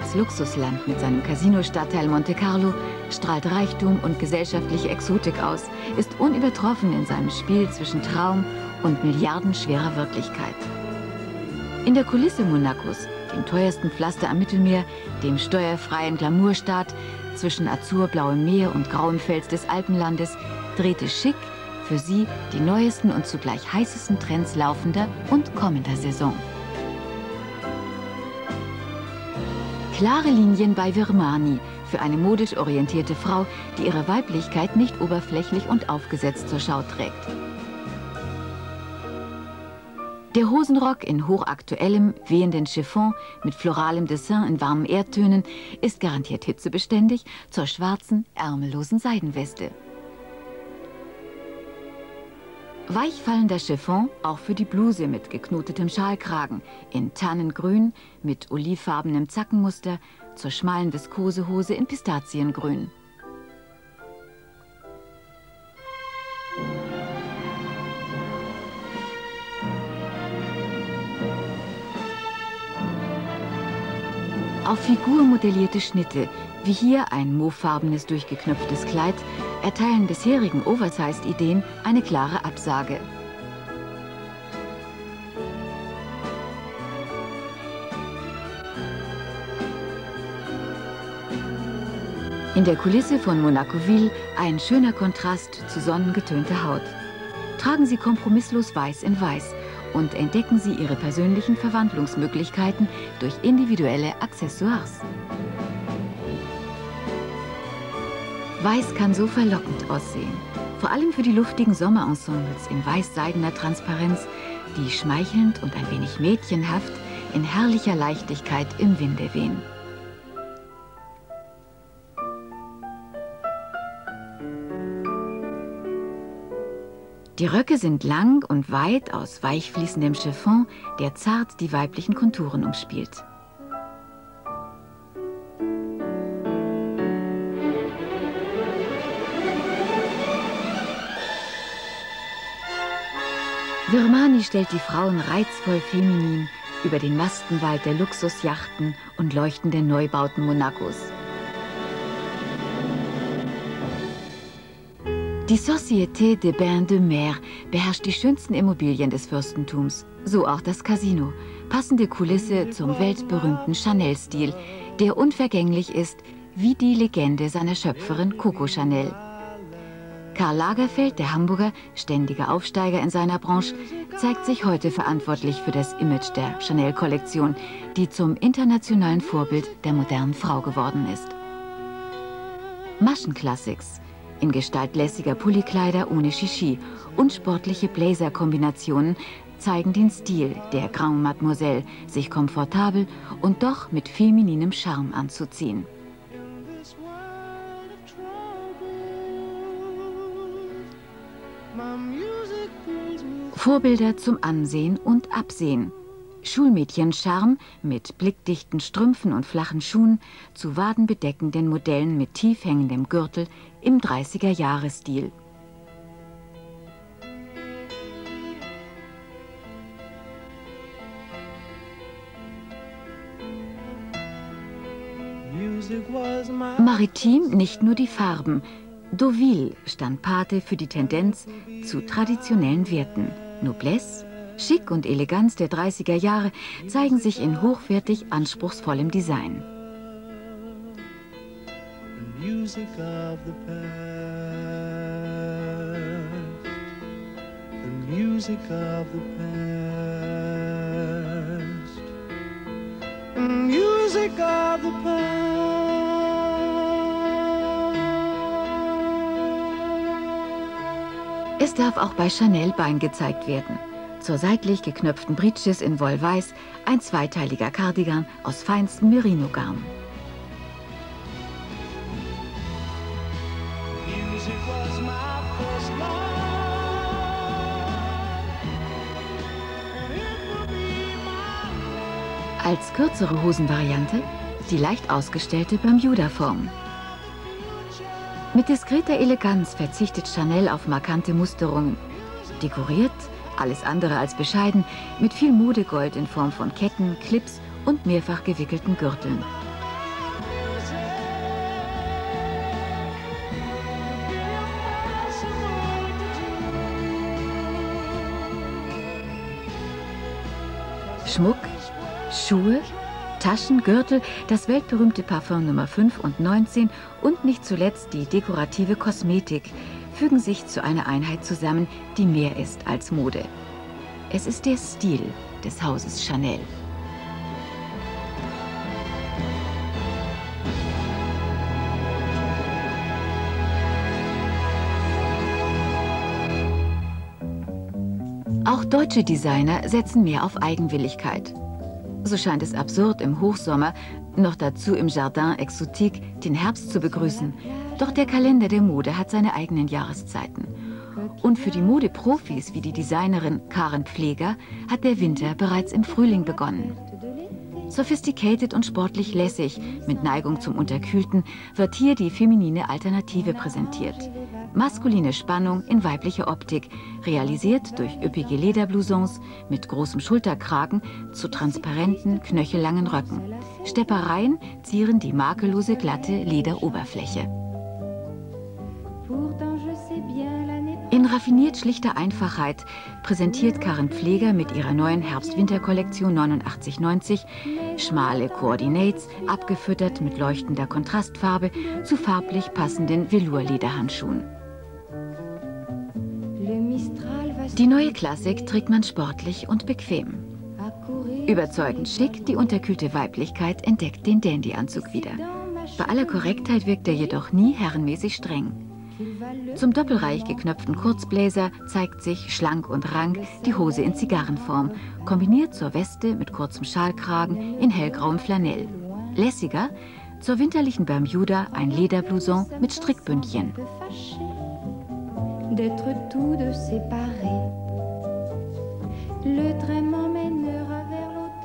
Als Luxusland mit seinem Casino-Stadtteil Monte Carlo strahlt Reichtum und gesellschaftliche Exotik aus, ist unübertroffen in seinem Spiel zwischen Traum und milliardenschwerer Wirklichkeit. In der Kulisse Monacos, dem teuersten Pflaster am Mittelmeer, dem steuerfreien Glamourstaat, zwischen azurblauem Meer und grauem Fels des Alpenlandes, drehte Chic für sie die neuesten und zugleich heißesten Trends laufender und kommender Saison. Klare Linien bei Virmani für eine modisch orientierte Frau, die ihre Weiblichkeit nicht oberflächlich und aufgesetzt zur Schau trägt. Der Hosenrock in hochaktuellem, wehenden Chiffon mit floralem Dessin in warmen Erdtönen ist garantiert hitzebeständig zur schwarzen, ärmellosen Seidenweste. Weichfallender Chiffon auch für die Bluse mit geknotetem Schalkragen in Tannengrün mit olivfarbenem Zackenmuster zur schmalen Viskosehose in Pistaziengrün. Auf Figur modellierte Schnitte, wie hier ein mauvefarbenes durchgeknöpftes Kleid, erteilen bisherigen Oversized-Ideen eine klare Absage. In der Kulisse von Monacoville ein schöner Kontrast zu sonnengetönter Haut. Tragen Sie kompromisslos Weiß in Weiß und entdecken Sie Ihre persönlichen Verwandlungsmöglichkeiten durch individuelle Accessoires. Weiß kann so verlockend aussehen, vor allem für die luftigen Sommerensembles in weiß-seidener Transparenz, die schmeichelnd und ein wenig mädchenhaft in herrlicher Leichtigkeit im Winde wehen. Die Röcke sind lang und weit aus weich fließendem Chiffon, der zart die weiblichen Konturen umspielt. Virmani stellt die Frauen reizvoll feminin über den Mastenwald der Luxusjachten und leuchtenden Neubauten Monacos. Die Société des Bains de Mer beherrscht die schönsten Immobilien des Fürstentums, so auch das Casino, passende Kulisse zum weltberühmten Chanel-Stil, der unvergänglich ist wie die Legende seiner Schöpferin Coco Chanel. Karl Lagerfeld, der Hamburger, ständiger Aufsteiger in seiner Branche, zeigt sich heute verantwortlich für das Image der Chanel-Kollektion, die zum internationalen Vorbild der modernen Frau geworden ist. Maschen-Classics in Gestalt lässiger Pullykleider ohne Shishi und sportliche Blazer-Kombinationen zeigen den Stil der Grande Mademoiselle, sich komfortabel und doch mit femininem Charme anzuziehen. Vorbilder zum Ansehen und Absehen. Schulmädchen-Charme mit blickdichten Strümpfen und flachen Schuhen zu wadenbedeckenden Modellen mit tief hängendem Gürtel im 30er-Jahre-Stil. Maritim nicht nur die Farben. Deauville stand Pate für die Tendenz zu traditionellen Werten. Noblesse, Schick und Eleganz der 30er Jahre zeigen sich in hochwertig anspruchsvollem Design. Es darf auch bei Chanel Bein gezeigt werden. Zur seitlich geknöpften Breeches in Wollweiß ein zweiteiliger Cardigan aus feinstem Merino-Garn. Als kürzere Hosenvariante die leicht ausgestellte Bermuda-Form. Mit diskreter Eleganz verzichtet Chanel auf markante Musterungen. Dekoriert, alles andere als bescheiden, mit viel Modegold in Form von Ketten, Clips und mehrfach gewickelten Gürteln. Schmuck, Schuhe, Taschen, Gürtel, das weltberühmte Parfum Nummer 5 und 19 und nicht zuletzt die dekorative Kosmetik fügen sich zu einer Einheit zusammen, die mehr ist als Mode. Es ist der Stil des Hauses Chanel. Auch deutsche Designer setzen mehr auf Eigenwilligkeit. So scheint es absurd, im Hochsommer, noch dazu im Jardin Exotique, den Herbst zu begrüßen. Doch der Kalender der Mode hat seine eigenen Jahreszeiten. Und für die Modeprofis wie die Designerin Karen Pfleger hat der Winter bereits im Frühling begonnen. Sophisticated und sportlich lässig, mit Neigung zum Unterkühlten, wird hier die feminine Alternative präsentiert. Maskuline Spannung in weiblicher Optik, realisiert durch üppige Lederblousons mit großem Schulterkragen zu transparenten, knöchellangen Röcken. Steppereien zieren die makellose, glatte Lederoberfläche. In raffiniert schlichter Einfachheit präsentiert Karen Pfleger mit ihrer neuen Herbst-Winter-Kollektion 89-90 schmale Coordinates, abgefüttert mit leuchtender Kontrastfarbe zu farblich passenden Velour-Lederhandschuhen. Die neue Klassik trägt man sportlich und bequem. Überzeugend schick, die unterkühlte Weiblichkeit entdeckt den Dandy-Anzug wieder. Bei aller Korrektheit wirkt er jedoch nie herrenmäßig streng. Zum doppelreich geknöpften Kurzbläser zeigt sich schlank und rank die Hose in Zigarrenform, kombiniert zur Weste mit kurzem Schalkragen in hellgrauem Flanell. Lässiger, zur winterlichen Bermuda ein Lederblouson mit Strickbündchen.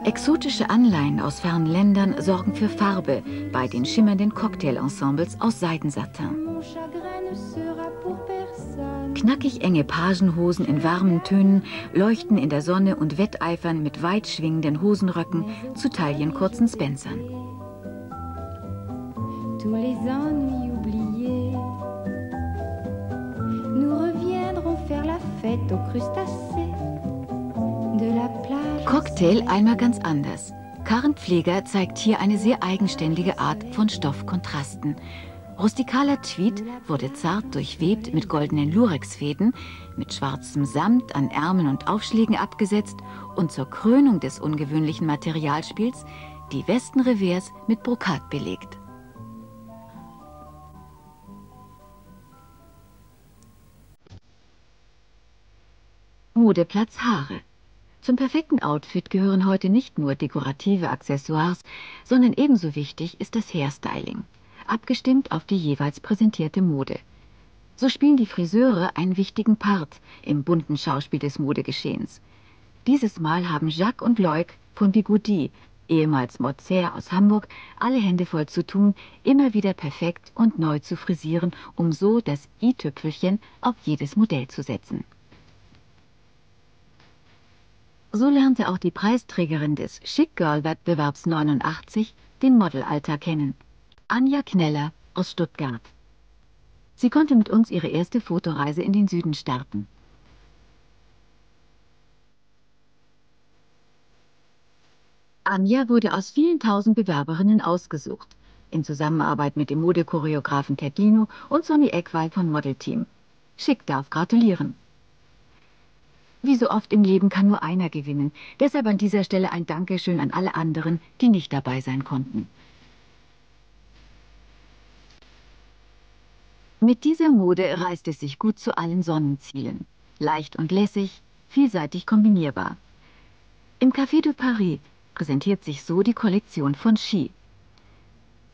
Exotische Anleihen aus fernen Ländern sorgen für Farbe bei den schimmernden Cocktail-Ensembles aus Seidensatin. Knackig enge Pagenhosen in warmen Tönen leuchten in der Sonne und wetteifern mit weit schwingenden Hosenröcken zu taillenkurzen Spencern. Cocktail einmal ganz anders. Karen Pfleger zeigt hier eine sehr eigenständige Art von Stoffkontrasten. Rustikaler Tweed wurde zart durchwebt mit goldenen Lurex-Fäden, mit schwarzem Samt an Ärmeln und Aufschlägen abgesetzt und zur Krönung des ungewöhnlichen Materialspiels die Westenrevers mit Brokat belegt. Modeplatz Haare. Zum perfekten Outfit gehören heute nicht nur dekorative Accessoires, sondern ebenso wichtig ist das Hairstyling, abgestimmt auf die jeweils präsentierte Mode. So spielen die Friseure einen wichtigen Part im bunten Schauspiel des Modegeschehens. Dieses Mal haben Jacques und Loic von Bigoudi, ehemals Mozert aus Hamburg, alle Hände voll zu tun, immer wieder perfekt und neu zu frisieren, um so das i-Tüpfelchen auf jedes Modell zu setzen. So lernte auch die Preisträgerin des Chic Girl Wettbewerbs 89 den Modelalltag kennen. Anja Kneller aus Stuttgart. Sie konnte mit uns ihre erste Fotoreise in den Süden starten. Anja wurde aus vielen tausend Bewerberinnen ausgesucht, in Zusammenarbeit mit dem Modechoreografen Ted Lino und Sonny Eckwald von Model Team. Chic darf gratulieren. Wie so oft im Leben kann nur einer gewinnen. Deshalb an dieser Stelle ein Dankeschön an alle anderen, die nicht dabei sein konnten. Mit dieser Mode reißt es sich gut zu allen Sonnenzielen. Leicht und lässig, vielseitig kombinierbar. Im Café de Paris präsentiert sich so die Kollektion von Chi.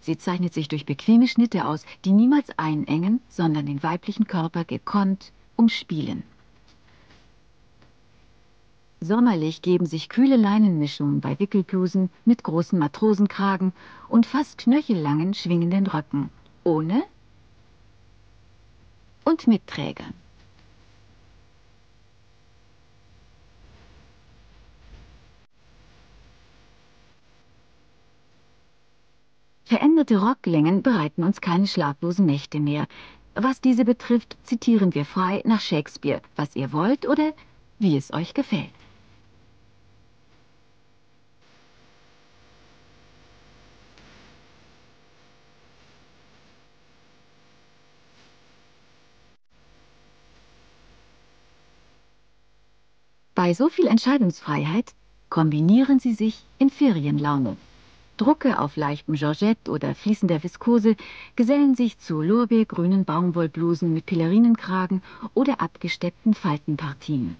Sie zeichnet sich durch bequeme Schnitte aus, die niemals einengen, sondern den weiblichen Körper gekonnt umspielen. Sommerlich geben sich kühle Leinenmischungen bei Wickelblusen mit großen Matrosenkragen und fast knöchellangen schwingenden Röcken, ohne und mit Trägern. Veränderte Rocklängen bereiten uns keine schlaflosen Nächte mehr. Was diese betrifft, zitieren wir frei nach Shakespeare, was ihr wollt oder wie es euch gefällt. Bei so viel Entscheidungsfreiheit kombinieren sie sich in Ferienlaune. Drucke auf leichtem Georgette oder fließender Viskose gesellen sich zu lorbeergrünen Baumwollblusen mit Pelerinenkragen oder abgesteppten Faltenpartien.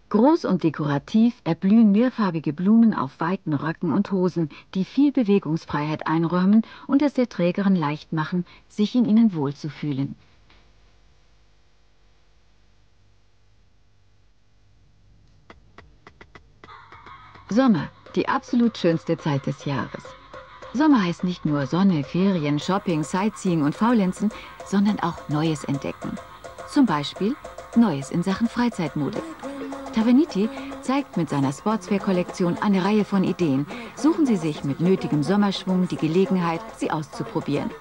Groß und dekorativ erblühen mehrfarbige Blumen auf weiten Röcken und Hosen, die viel Bewegungsfreiheit einräumen und es der Trägerin leicht machen, sich in ihnen wohlzufühlen. Sommer, die absolut schönste Zeit des Jahres. Sommer heißt nicht nur Sonne, Ferien, Shopping, Sightseeing und Faulenzen, sondern auch Neues entdecken. Zum Beispiel Neues in Sachen Freizeitmode. Taverniti zeigt mit seiner Sportswear-Kollektion eine Reihe von Ideen. Suchen Sie sich mit nötigem Sommerschwung die Gelegenheit, sie auszuprobieren.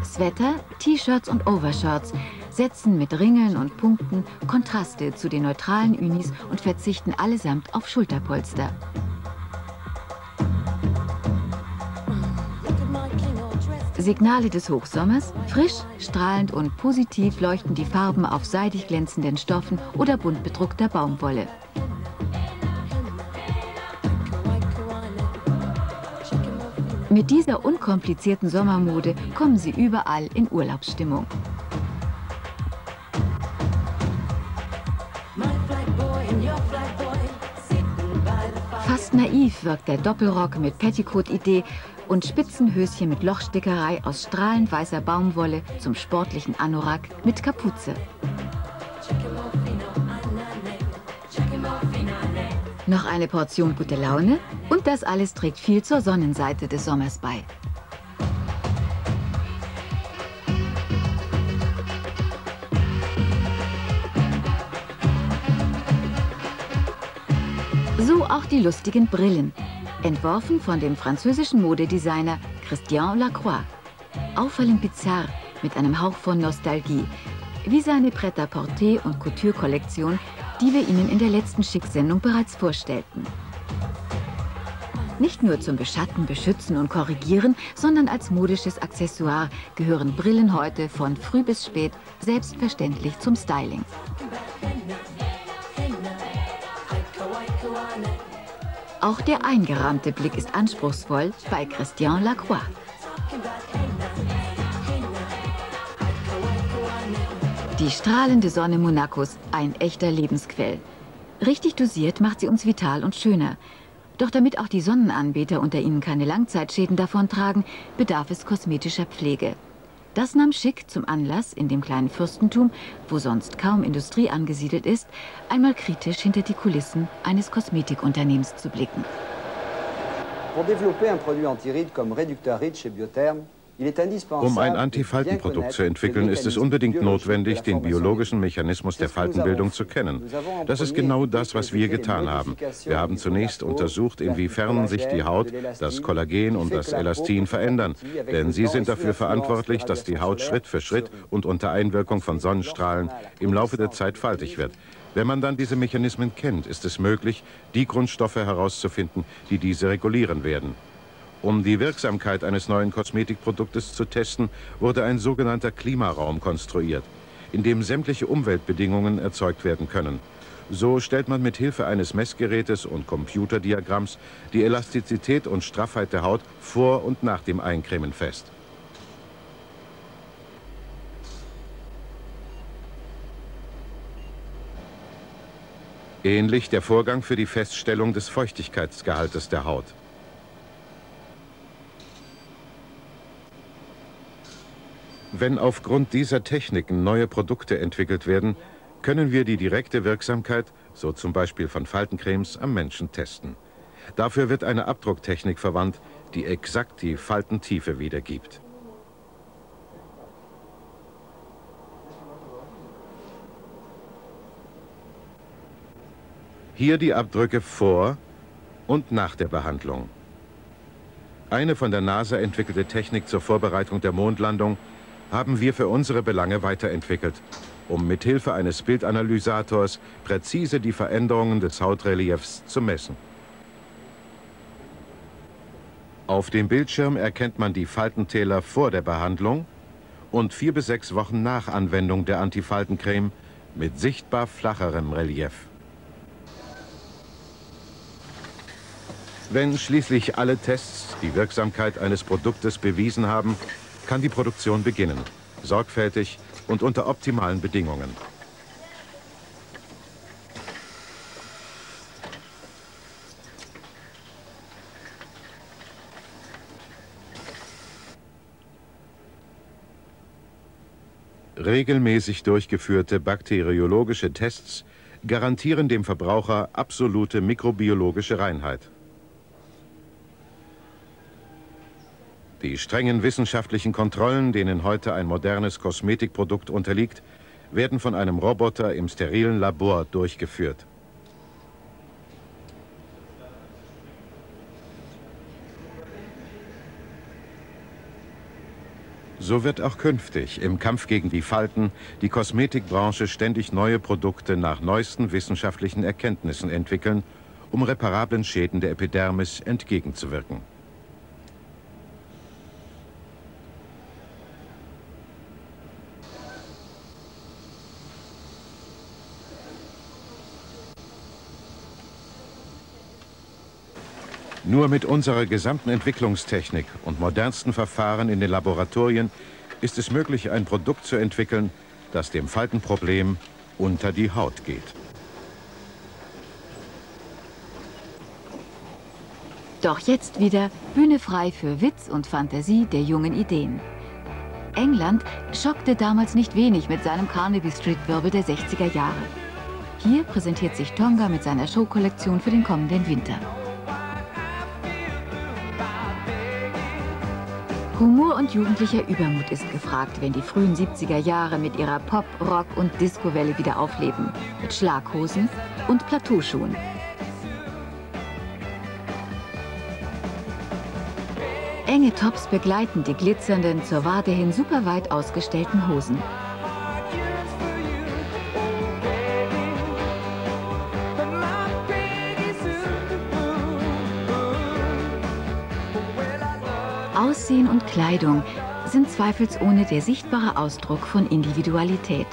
Sweater, T-Shirts und Overshirts setzen mit Ringeln und Punkten Kontraste zu den neutralen Unis und verzichten allesamt auf Schulterpolster. Signale des Hochsommers: frisch, strahlend und positiv leuchten die Farben auf seidig glänzenden Stoffen oder bunt bedruckter Baumwolle. Mit dieser unkomplizierten Sommermode kommen Sie überall in Urlaubsstimmung. Fast naiv wirkt der Doppelrock mit Petticoat-Idee und Spitzenhöschen mit Lochstickerei aus strahlend weißer Baumwolle zum sportlichen Anorak mit Kapuze. Noch eine Portion gute Laune und das alles trägt viel zur Sonnenseite des Sommers bei. So auch die lustigen Brillen, entworfen von dem französischen Modedesigner Christian Lacroix. Auffallend bizarr, mit einem Hauch von Nostalgie, wie seine Pret-à-Porter- und Couture-Kollektion, die wir Ihnen in der letzten Schick-Sendung bereits vorstellten. Nicht nur zum Beschatten, Beschützen und Korrigieren, sondern als modisches Accessoire gehören Brillen heute von früh bis spät selbstverständlich zum Styling. Auch der eingerahmte Blick ist anspruchsvoll bei Christian Lacroix. Die strahlende Sonne Monacos, ein echter Lebensquell. Richtig dosiert macht sie uns vital und schöner. Doch damit auch die Sonnenanbeter unter ihnen keine Langzeitschäden davontragen, bedarf es kosmetischer Pflege. Das nahm Schick zum Anlass, in dem kleinen Fürstentum, wo sonst kaum Industrie angesiedelt ist, einmal kritisch hinter die Kulissen eines Kosmetikunternehmens zu blicken. Um ein Antifaltenprodukt zu entwickeln, ist es unbedingt notwendig, den biologischen Mechanismus der Faltenbildung zu kennen. Das ist genau das, was wir getan haben. Wir haben zunächst untersucht, inwiefern sich die Haut, das Kollagen und das Elastin verändern. Denn sie sind dafür verantwortlich, dass die Haut Schritt für Schritt und unter Einwirkung von Sonnenstrahlen im Laufe der Zeit faltig wird. Wenn man dann diese Mechanismen kennt, ist es möglich, die Grundstoffe herauszufinden, die diese regulieren werden. Um die Wirksamkeit eines neuen Kosmetikproduktes zu testen, wurde ein sogenannter Klimaraum konstruiert, in dem sämtliche Umweltbedingungen erzeugt werden können. So stellt man mit Hilfe eines Messgerätes und Computerdiagramms die Elastizität und Straffheit der Haut vor und nach dem Eincremen fest. Ähnlich der Vorgang für die Feststellung des Feuchtigkeitsgehaltes der Haut. Wenn aufgrund dieser Techniken neue Produkte entwickelt werden, können wir die direkte Wirksamkeit, so zum Beispiel von Faltencremes, am Menschen testen. Dafür wird eine Abdrucktechnik verwandt, die exakt die Faltentiefe wiedergibt. Hier die Abdrücke vor und nach der Behandlung. Eine von der NASA entwickelte Technik zur Vorbereitung der Mondlandung haben wir für unsere Belange weiterentwickelt um mithilfe eines Bildanalysators präzise die Veränderungen des Hautreliefs zu messen. Auf dem Bildschirm erkennt man die Faltentäler vor der Behandlung und 4 bis 6 Wochen nach Anwendung der Antifaltencreme mit sichtbar flacherem Relief. Wenn schließlich alle Tests die Wirksamkeit eines Produktes bewiesen haben, kann die Produktion beginnen, sorgfältig und unter optimalen Bedingungen. Regelmäßig durchgeführte bakteriologische Tests garantieren dem Verbraucher absolute mikrobiologische Reinheit. Die strengen wissenschaftlichen Kontrollen, denen heute ein modernes Kosmetikprodukt unterliegt, werden von einem Roboter im sterilen Labor durchgeführt. So wird auch künftig im Kampf gegen die Falten die Kosmetikbranche ständig neue Produkte nach neuesten wissenschaftlichen Erkenntnissen entwickeln, um reparablen Schäden der Epidermis entgegenzuwirken. Nur mit unserer gesamten Entwicklungstechnik und modernsten Verfahren in den Laboratorien ist es möglich, ein Produkt zu entwickeln, das dem Faltenproblem unter die Haut geht. Doch jetzt wieder Bühne frei für Witz und Fantasie der jungen Ideen. England schockte damals nicht wenig mit seinem Carnaby Street-Wirbel der 60er Jahre. Hier präsentiert sich Tonga mit seiner Showkollektion für den kommenden Winter. Humor und jugendlicher Übermut ist gefragt, wenn die frühen 70er Jahre mit ihrer Pop-, Rock- und Disco-Welle wieder aufleben. Mit Schlaghosen und Plateauschuhen. Enge Tops begleiten die glitzernden, zur Wade hin super weit ausgestellten Hosen. Aussehen und Kleidung sind zweifelsohne der sichtbare Ausdruck von Individualität.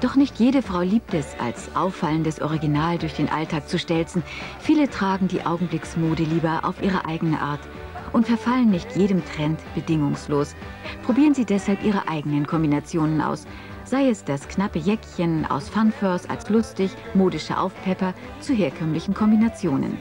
Doch nicht jede Frau liebt es, als auffallendes Original durch den Alltag zu stelzen. Viele tragen die Augenblicksmode lieber auf ihre eigene Art und verfallen nicht jedem Trend bedingungslos. Probieren Sie deshalb Ihre eigenen Kombinationen aus. Sei es das knappe Jäckchen aus Funfurs als lustig, modische Aufpepper zu herkömmlichen Kombinationen.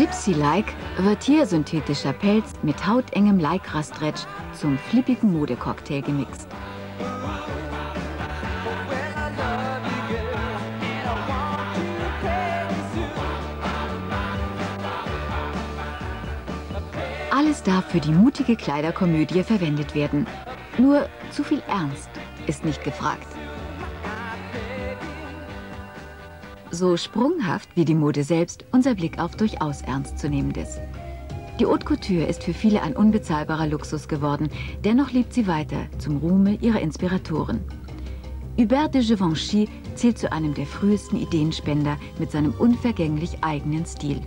Gypsy-like wird hier synthetischer Pelz mit hautengem Lycra-Stretch zum flippigen Modecocktail gemixt. Alles darf für die mutige Kleiderkomödie verwendet werden. Nur zu viel Ernst ist nicht gefragt. So sprunghaft wie die Mode selbst unser Blick auf durchaus Ernstzunehmendes. Die Haute Couture ist für viele ein unbezahlbarer Luxus geworden, dennoch lebt sie weiter zum Ruhme ihrer Inspiratoren. Hubert de Givenchy zählt zu einem der frühesten Ideenspender mit seinem unvergänglich eigenen Stil.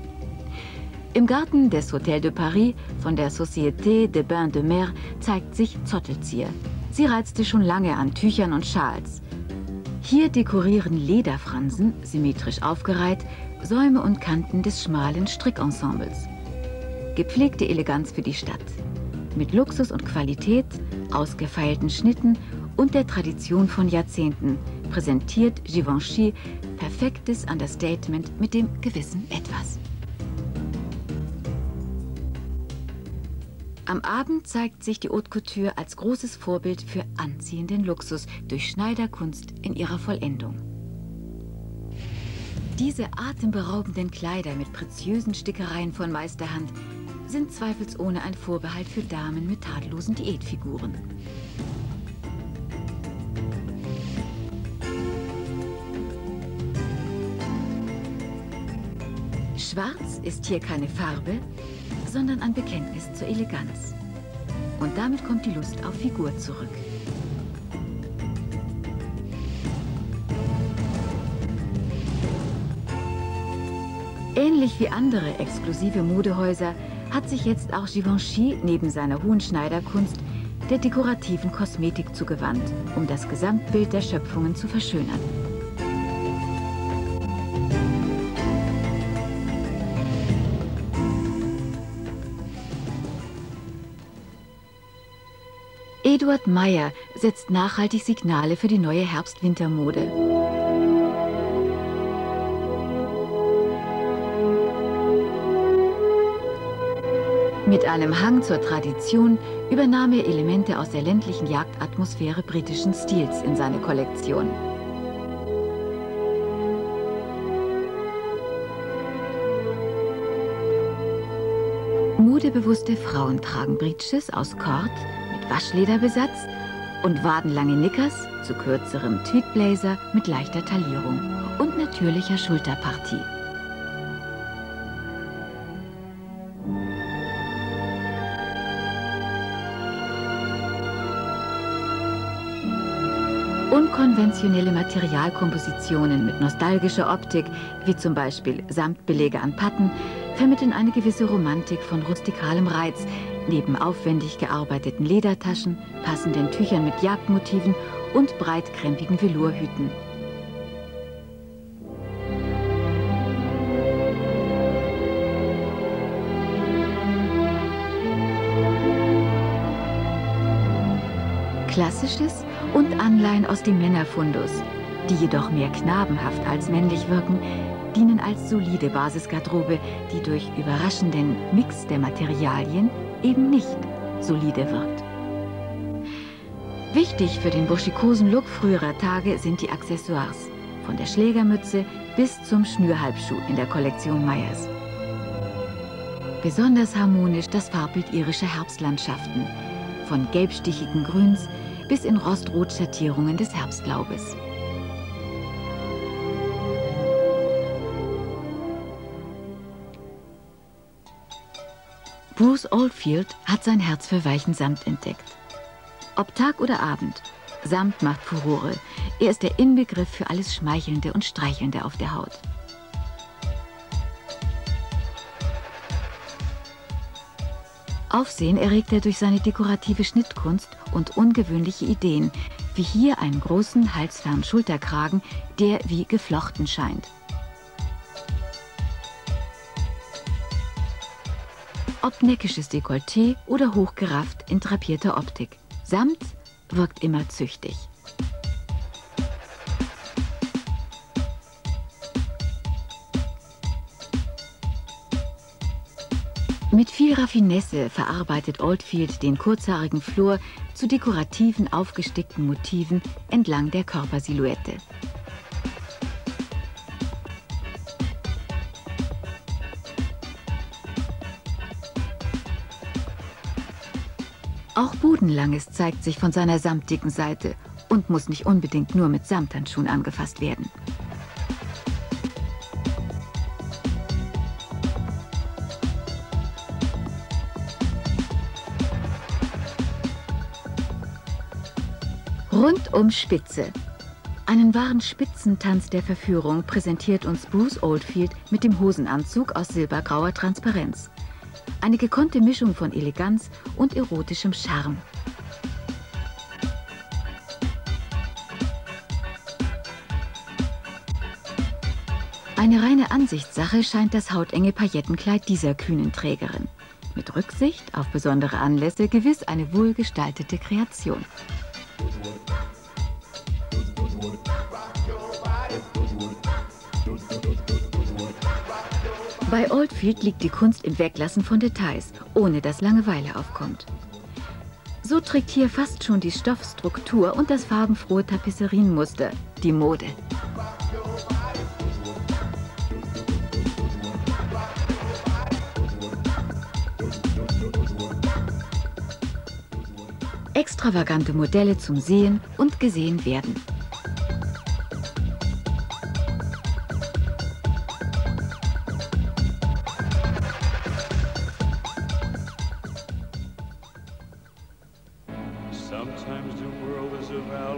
Im Garten des Hôtel de Paris von der Société des Bains de Mer zeigt sich Zottelzieher. Sie reizte schon lange an Tüchern und Schals. Hier dekorieren Lederfransen, symmetrisch aufgereiht, Säume und Kanten des schmalen Strickensembles. Gepflegte Eleganz für die Stadt. Mit Luxus und Qualität, ausgefeilten Schnitten und der Tradition von Jahrzehnten präsentiert Givenchy perfektes Understatement mit dem gewissen Etwas. Am Abend zeigt sich die Haute Couture als großes Vorbild für anziehenden Luxus durch Schneiderkunst in ihrer Vollendung. Diese atemberaubenden Kleider mit preziösen Stickereien von Meisterhand sind zweifelsohne ein Vorbehalt für Damen mit tadellosen Diätfiguren. Schwarz ist hier keine Farbe, sondern ein Bekenntnis zur Eleganz. Und damit kommt die Lust auf Figur zurück. Ähnlich wie andere exklusive Modehäuser hat sich jetzt auch Givenchy neben seiner hohen Schneiderkunst der dekorativen Kosmetik zugewandt, um das Gesamtbild der Schöpfungen zu verschönern. Eduard Meyer setzt nachhaltig Signale für die neue Herbst-Wintermode. Mit einem Hang zur Tradition übernahm er Elemente aus der ländlichen Jagdatmosphäre britischen Stils in seine Kollektion. Modebewusste Frauen tragen Breeches aus Kord mit Waschlederbesatz und wadenlange Knickers zu kürzerem Tweedblazer mit leichter Taillierung und natürlicher Schulterpartie. Unkonventionelle Materialkompositionen mit nostalgischer Optik, wie zum Beispiel Samtbelege an Patten, vermitteln eine gewisse Romantik von rustikalem Reiz, neben aufwendig gearbeiteten Ledertaschen, passenden Tüchern mit Jagdmotiven und breitkrempigen Velourhüten. Klassisches und Anleihen aus dem Männerfundus, die jedoch mehr knabenhaft als männlich wirken, dienen als solide Basisgarderobe, die durch überraschenden Mix der Materialien eben nicht solide wirkt. Wichtig für den burschikosen Look früherer Tage sind die Accessoires, von der Schlägermütze bis zum Schnürhalbschuh in der Kollektion Meyers. Besonders harmonisch das Farbbild irischer Herbstlandschaften, von gelbstichigen Grüns bis in Rostrot-Schattierungen des Herbstlaubes. Bruce Oldfield hat sein Herz für weichen Samt entdeckt. Ob Tag oder Abend, Samt macht Furore. Er ist der Inbegriff für alles Schmeichelnde und Streichelnde auf der Haut. Aufsehen erregt er durch seine dekorative Schnittkunst und ungewöhnliche Ideen, wie hier einen großen, halsfernen Schulterkragen, der wie geflochten scheint. Ob neckisches Dekolleté oder hochgerafft in drapierter Optik. Samt wirkt immer züchtig. Mit viel Raffinesse verarbeitet Oldfield den kurzhaarigen Flor zu dekorativen, aufgestickten Motiven entlang der Körpersilhouette. Auch Bodenlanges zeigt sich von seiner samtdicken Seite und muss nicht unbedingt nur mit Samthandschuhen angefasst werden. Rundum Spitze. Einen wahren Spitzentanz der Verführung präsentiert uns Bruce Oldfield mit dem Hosenanzug aus silbergrauer Transparenz. Eine gekonnte Mischung von Eleganz und erotischem Charme. Eine reine Ansichtssache scheint das hautenge Paillettenkleid dieser kühnen Trägerin. Mit Rücksicht auf besondere Anlässe gewiss eine wohlgestaltete Kreation. Bei Oldfield liegt die Kunst im Weglassen von Details, ohne dass Langeweile aufkommt. So trägt hier fast schon die Stoffstruktur und das farbenfrohe Tapisserienmuster die Mode. Extravagante Modelle zum Sehen und gesehen werden.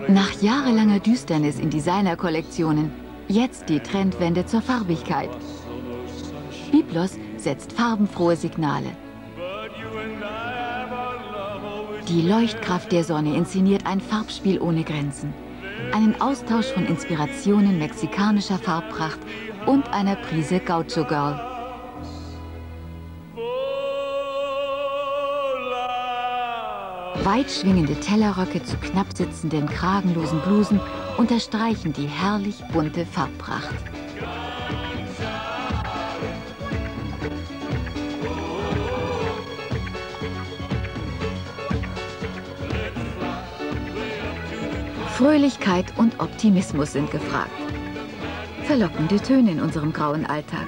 Nach jahrelanger Düsternis in Designerkollektionen, jetzt die Trendwende zur Farbigkeit. Byblos setzt farbenfrohe Signale. Die Leuchtkraft der Sonne inszeniert ein Farbspiel ohne Grenzen. Einen Austausch von Inspirationen mexikanischer Farbpracht und einer Prise Gaucho Girl. Weit schwingende Tellerröcke zu knapp sitzenden, kragenlosen Blusen unterstreichen die herrlich bunte Farbpracht. Fröhlichkeit und Optimismus sind gefragt. Verlockende Töne in unserem grauen Alltag.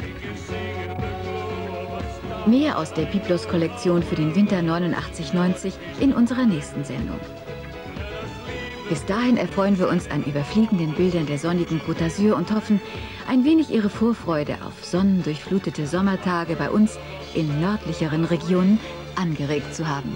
Mehr aus der Byblos-Kollektion für den Winter 89/90 in unserer nächsten Sendung. Bis dahin erfreuen wir uns an überfliegenden Bildern der sonnigen Côte d'Azur und hoffen, ein wenig Ihre Vorfreude auf sonnendurchflutete Sommertage bei uns in nördlicheren Regionen angeregt zu haben.